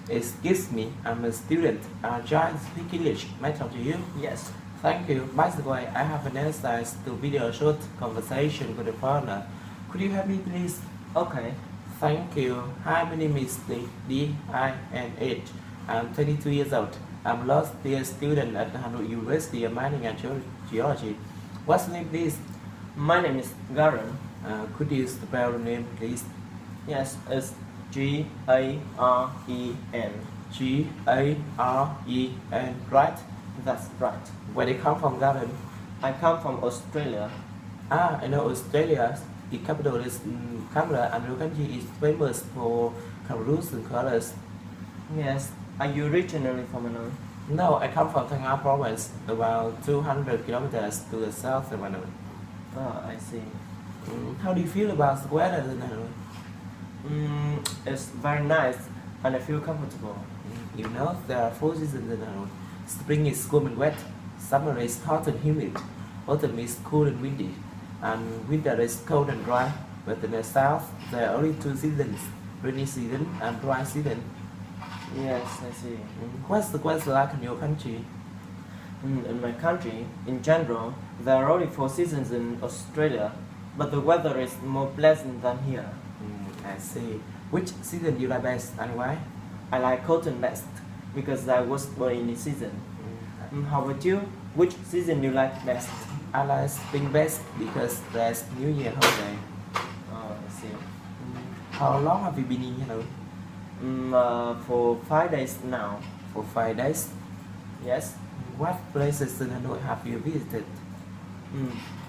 Excuse me, I'm a student. I trying to speak English. May I talk to you? Yes. Thank you. By the way, I have an exercise to video short conversation with a foreigner. Could you help me, please? Okay. Thank you. Hi, my name is D-I-N-H. I'm 22 years old. I'm a last year student at Hanoi University of Mining and Geology. What's your name, please? My name is Garen. Could you spell your name, please? Yes, it's Garen. Garen, right? That's right. Where do you come from, Garen? I come from Australia. I know Australia. The capital is Canberra, and your country is famous for kangaroos and koalas. Yes. Are you originally from Hanoi? No, I come from Thanh Hóa province, about 200 kilometers to the south of Hanoi. Oh, I see. How do you feel about the weather in Hanoi? It's very nice and I feel comfortable. You know, there are four seasons in Hanoi. Spring is cool and wet, summer is hot and humid, autumn is cool and windy, and winter is cold and dry. But in the south, there are only two seasons, rainy season and dry season. Yes, I see. What's the weather like in your country? In my country, in general, there are only 4 seasons in Australia, but the weather is more pleasant than here. I see. Which season do you like best and why? I like autumn best because I was born in the season. How about you? Which season do you like best? I like spring best because there's New Year holiday. Oh, I see. How long have you been in Hanoi? For 5 days now. For 5 days. Yes. What places in Hanoi have you visited?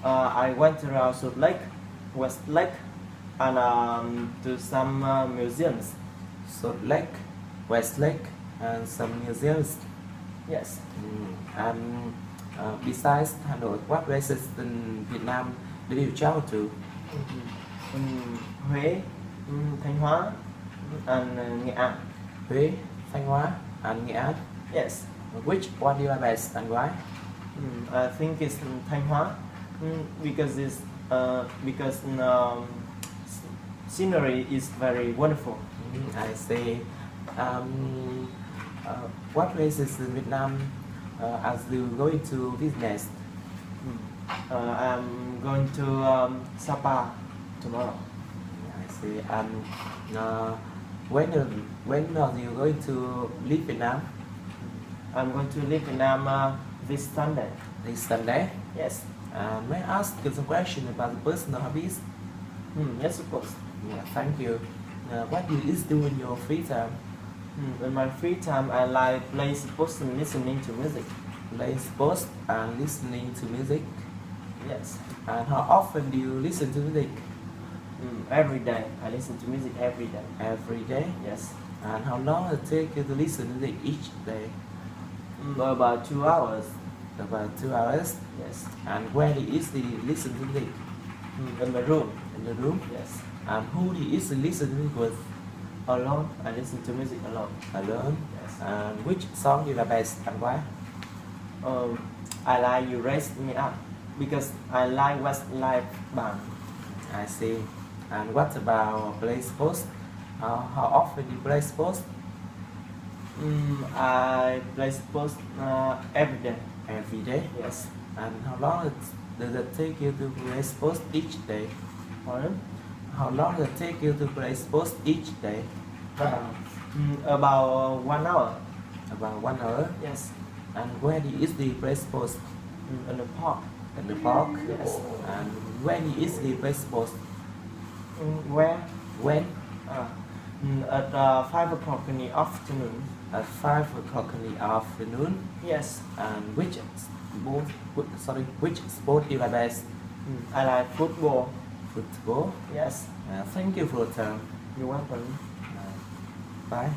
I went around Salt Lake, West Lake, and to some museums. Salt Lake, West Lake, and some museums. Yes. And besides Hanoi, what places in Vietnam did you travel to? Huế, Thanh Hóa, and Nghệ An. Huế, Thanh Hóa, and Nghệ An. Yes. Which one do you like best and why? I think it's Thanh Hóa because scenery is very wonderful. I see. What places in Vietnam as you going to visit next? I'm going to Sapa tomorrow. I see. And when are you going to leave Vietnam? I'm going to leave Vietnam this Sunday. This Sunday? Yes. May I ask you some question about the personal hobbies? Yes, of course. Yeah, thank you. What do you do in your free time? In my free time, I like playing sports and listening to music. Playing sports and listening to music? Yes. And how often do you listen to music? Every day. I listen to music every day. Every day? Yes. And how long does it take you to listen to music each day? About 2 hours. About 2 hours? Yes. And where do you usually listen to music? In my room. In the room? Yes. And who do you usually listen to music with? Alone. I listen to music alone. Alone? Yes. And which song do you like best and why? I like You Raise Me Up because I like Westlife band. I see. And what about play sports? How often do you play sports? I play sports every day. Every day? Yes. And how long does it take you to play sports each day? Pardon? How long does it take you to play sports each day? About 1 hour. About 1 hour? Yes. And where do you usually play sports? In the park. In the park? Yes. And when do you usually play sports? Where? When? At 5 o'clock in the afternoon. At 5 o'clock in the afternoon? Yes. And which sport do you like best? I like football. Football? Yes. Thank you for your time. You're welcome. Bye.